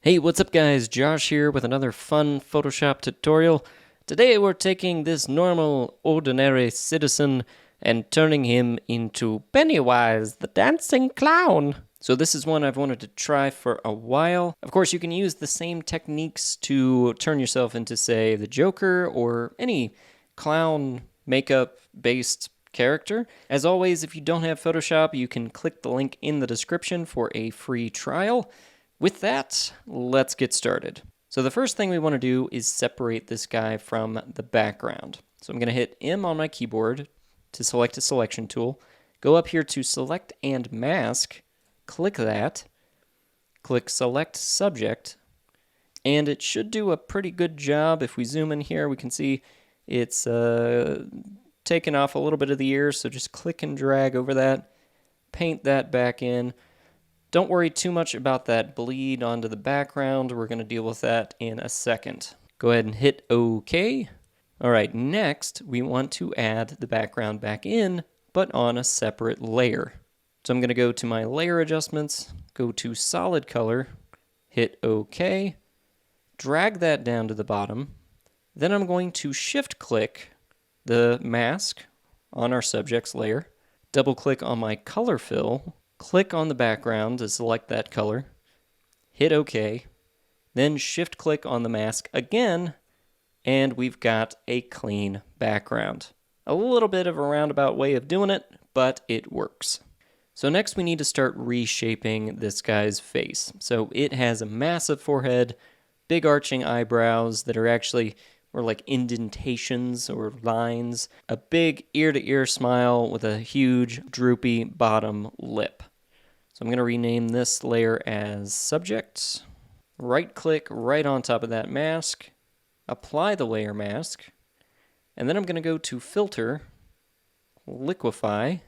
Hey, what's up guys? Josh here with another fun Photoshop tutorial. Today we're taking this normal, ordinary citizen and turning him into Pennywise, the dancing clown. So this is one I've wanted to try for a while. Of course, you can use the same techniques to turn yourself into, say, the Joker or any clown makeup-based character. As always, if you don't have Photoshop, you can click the link in the description for a free trial. With that, let's get started. So the first thing we want to do is separate this guy from the background. So I'm going to hit M on my keyboard to select a selection tool. Go up here to Select and Mask. Click that. Click Select Subject. And it should do a pretty good job. If we zoom in here, we can see it's taken off a little bit of the ear. So just click and drag over that. Paint that back in. Don't worry too much about that bleed onto the background. We're going to deal with that in a second. Go ahead and hit OK. All right, next we want to add the background back in, but on a separate layer. So I'm going to go to my layer adjustments, go to solid color, hit OK, drag that down to the bottom. Then I'm going to shift click the mask on our subject's layer, double click on my color fill, click on the background to select that color, hit OK, then shift click on the mask again, and we've got a clean background. A little bit of a roundabout way of doing it, but it works. So next we need to start reshaping this guy's face. So it has a massive forehead, big arching eyebrows that are actually or like indentations or lines, a big ear-to-ear smile with a huge droopy bottom lip. So I'm going to rename this layer as Subject, right-click right on top of that mask, apply the layer mask, and then I'm going to go to Filter, Liquify,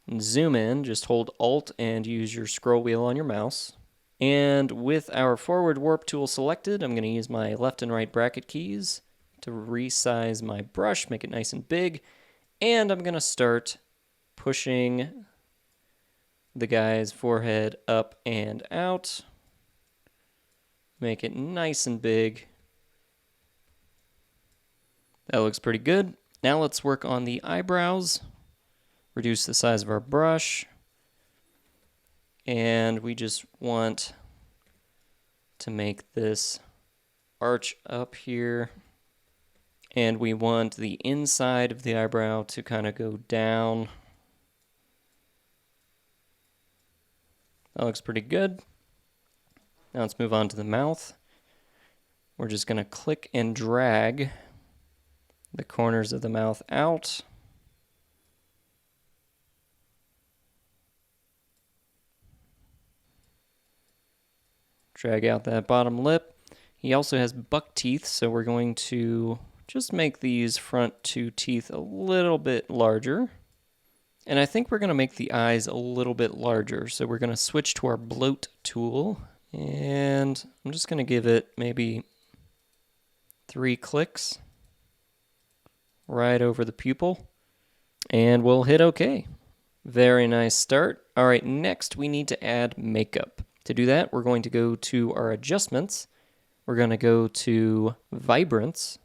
and zoom in, just hold Alt and use your scroll wheel on your mouse. And with our forward warp tool selected, I'm going to use my left and right bracket keys to resize my brush, make it nice and big, and I'm going to start pushing the guy's forehead up and out. Make it nice and big. That looks pretty good. Now let's work on the eyebrows. Reduce the size of our brush. And we just want to make this arch up here. And we want the inside of the eyebrow to kind of go down. That looks pretty good. Now let's move on to the mouth. We're just going to click and drag the corners of the mouth out. Drag out that bottom lip. He also has buck teeth, so we're going to just make these front two teeth a little bit larger. And I think we're going to make the eyes a little bit larger. So we're going to switch to our bloat tool. And I'm just going to give it maybe 3 clicks right over the pupil. And we'll hit OK. Very nice start. All right, next we need to add makeup. To do that, we're going to go to our adjustments. We're going to go to vibrance.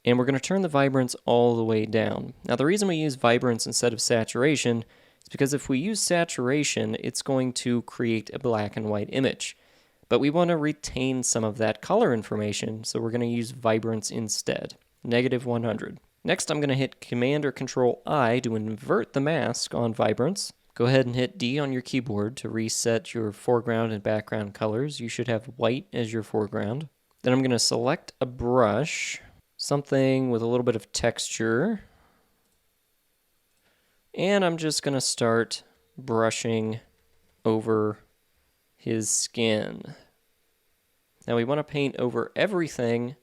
And we're going to turn the vibrance all the way down. Now, the reason we use vibrance instead of saturation is because if we use saturation, it's going to create a black and white image. But we want to retain some of that color information, so we're going to use vibrance instead, -100. Next, I'm going to hit Command or Control I to invert the mask on vibrance. Go ahead and hit D on your keyboard to reset your foreground and background colors. You should have white as your foreground. Then I'm going to select a brush, something with a little bit of texture. And I'm just going to start brushing over his skin. Now we want to paint over everything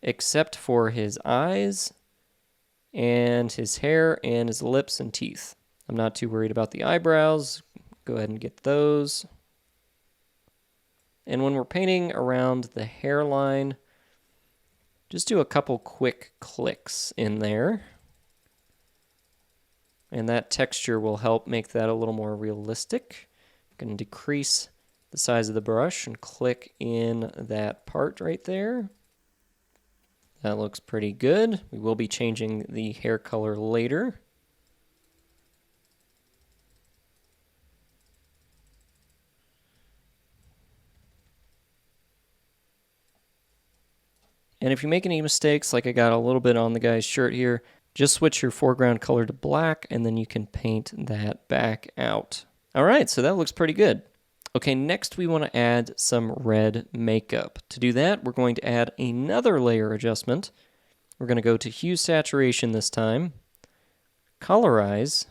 except for his eyes and his hair and his lips and teeth. I'm not too worried about the eyebrows. Go ahead and get those. And when we're painting around the hairline, just do a couple quick clicks in there. And that texture will help make that a little more realistic. I'm going to decrease the size of the brush and click in that part right there. That looks pretty good. We will be changing the hair color later. And if you make any mistakes, like I got a little bit on the guy's shirt here, just switch your foreground color to black and then you can paint that back out. All right, so that looks pretty good. Okay, next we want to add some red makeup. To do that, we're going to add another layer adjustment. We're going to go to hue saturation this time, colorize.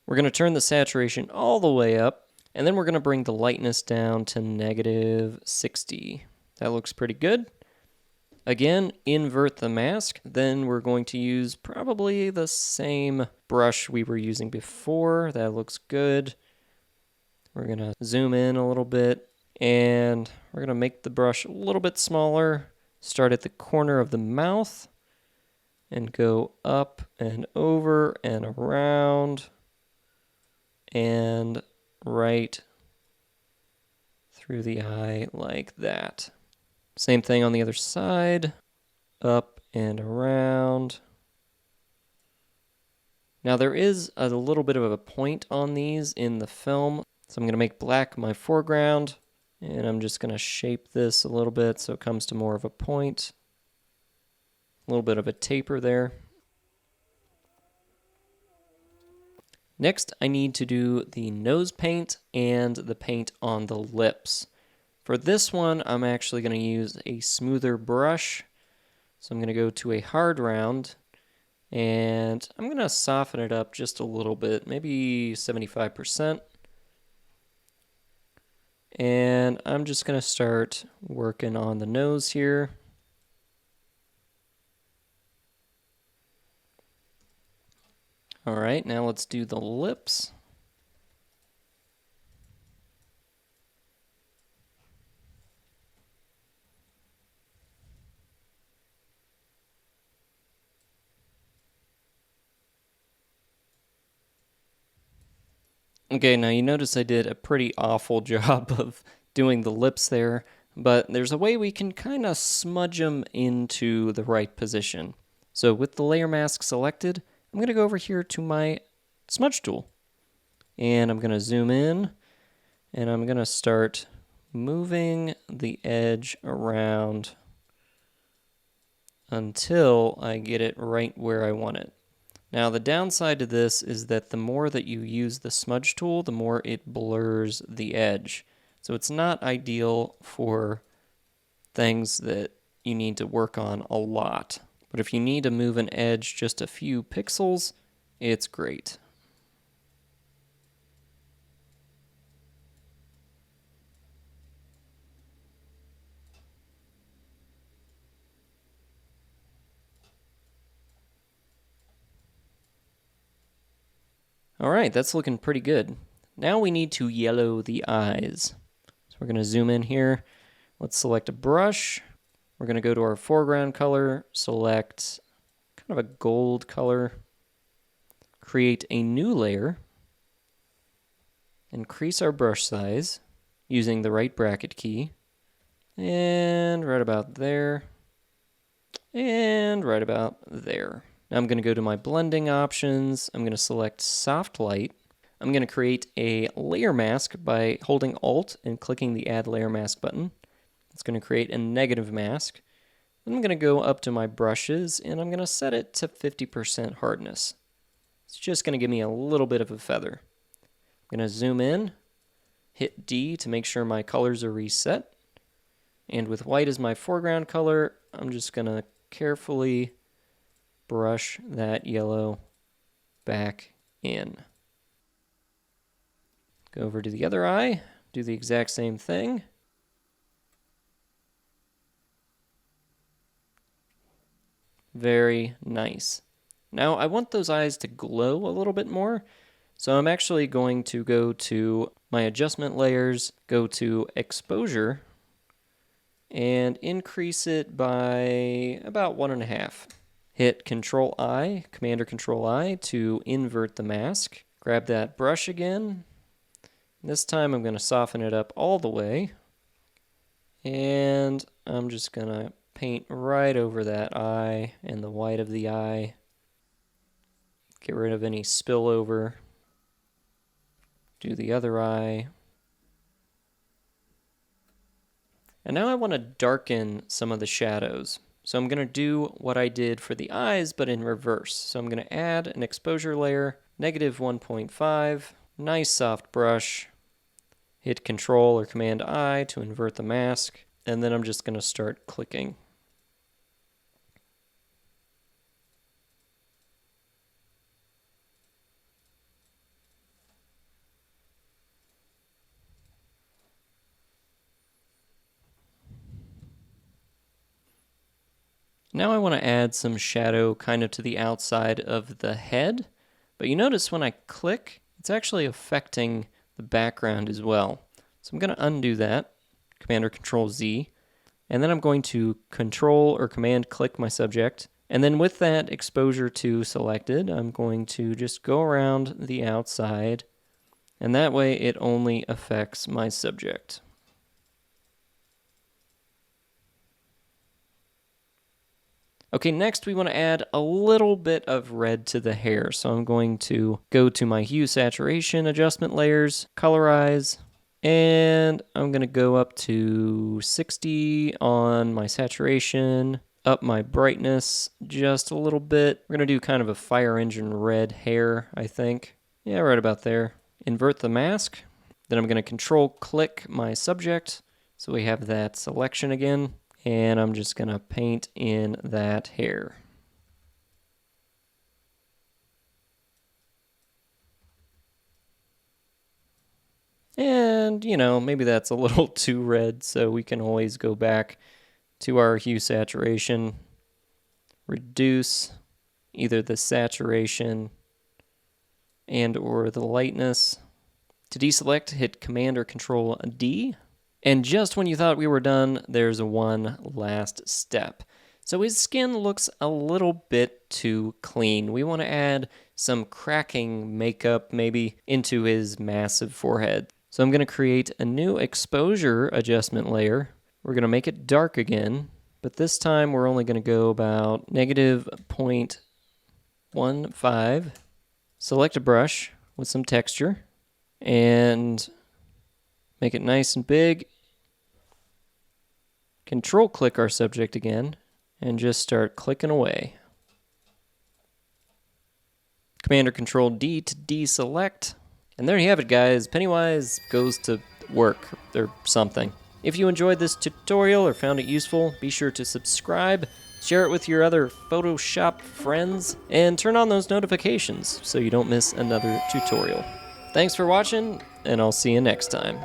We're going to turn the saturation all the way up, and then we're going to bring the lightness down to -60. That looks pretty good. Again, invert the mask. Then we're going to use probably the same brush we were using before. That looks good. We're going to zoom in a little bit, and we're going to make the brush a little bit smaller. Start at the corner of the mouth and go up and over and around and right through the eye like that. Same thing on the other side, up and around. Now there is a little bit of a point on these in the film, so I'm going to make black my foreground, and I'm just going to shape this a little bit so it comes to more of a point. A little bit of a taper there. Next, I need to do the nose paint and the paint on the lips. For this one, I'm actually going to use a smoother brush. So I'm going to go to a hard round, and I'm going to soften it up just a little bit, maybe 75%. And I'm just going to start working on the nose here. All right, now let's do the lips. Okay, now you notice I did a pretty awful job of doing the lips there, but there's a way we can kind of smudge them into the right position. So with the layer mask selected, I'm going to go over here to my smudge tool, and I'm going to zoom in, and I'm going to start moving the edge around until I get it right where I want it. Now the downside to this is that the more that you use the smudge tool, the more it blurs the edge. So it's not ideal for things that you need to work on a lot. But if you need to move an edge just a few pixels, it's great. All right, that's looking pretty good. Now we need to yellow the eyes. So we're going to zoom in here. Let's select a brush. We're going to go to our foreground color, select kind of a gold color, create a new layer, increase our brush size using the right bracket key, and right about there, and right about there. Now I'm going to go to my blending options. I'm going to select soft light. I'm going to create a layer mask by holding Alt and clicking the Add Layer Mask button. It's going to create a negative mask. Then I'm going to go up to my brushes, and I'm going to set it to 50% hardness. It's just going to give me a little bit of a feather. I'm going to zoom in, hit D to make sure my colors are reset. And with white as my foreground color, I'm just going to carefully brush that yellow back in. Go over to the other eye, do the exact same thing. Very nice. Now I want those eyes to glow a little bit more, so I'm actually going to go to my adjustment layers, go to exposure, and increase it by about 1.5. Hit Control I, Command or Control I to invert the mask. Grab that brush again, This time I'm going to soften it up all the way. And I'm just going to paint right over that eye and the white of the eye. Get rid of any spillover. Do the other eye. And now I want to darken some of the shadows. So I'm going to do what I did for the eyes, but in reverse. So I'm going to add an exposure layer, -1.5, nice soft brush. Hit Control or Command I to invert the mask, and then I'm just going to start clicking. Now I want to add some shadow kind of to the outside of the head, but you notice when I click, it's actually affecting the background as well. So I'm going to undo that, Command or Control Z, and then I'm going to Control or Command click my subject, and then with that exposure to selected, I'm going to just go around the outside, and that way it only affects my subject. Okay, next we want to add a little bit of red to the hair. So I'm going to go to my hue saturation adjustment layers, colorize, and I'm going to go up to 60 on my saturation, up my brightness just a little bit. We're going to do kind of a fire engine red hair, I think. Yeah, right about there. Invert the mask. Then I'm going to control click my subject so we have that selection again. And I'm just going to paint in that hair. And, you know, maybe that's a little too red, so we can always go back to our hue saturation, reduce either the saturation and or the lightness. To deselect, hit Command or Control D. And just when you thought we were done, there's one last step. So his skin looks a little bit too clean. We want to add some cracking makeup maybe into his massive forehead. So I'm going to create a new exposure adjustment layer. We're going to make it dark again, but this time we're only going to go about -0.15. Select a brush with some texture and make it nice and big. Control click our subject again and just start clicking away. Command or Control D to deselect. And there you have it, guys. Pennywise goes to work or something. If you enjoyed this tutorial or found it useful, be sure to subscribe, share it with your other Photoshop friends, and turn on those notifications so you don't miss another tutorial. Thanks for watching, and I'll see you next time.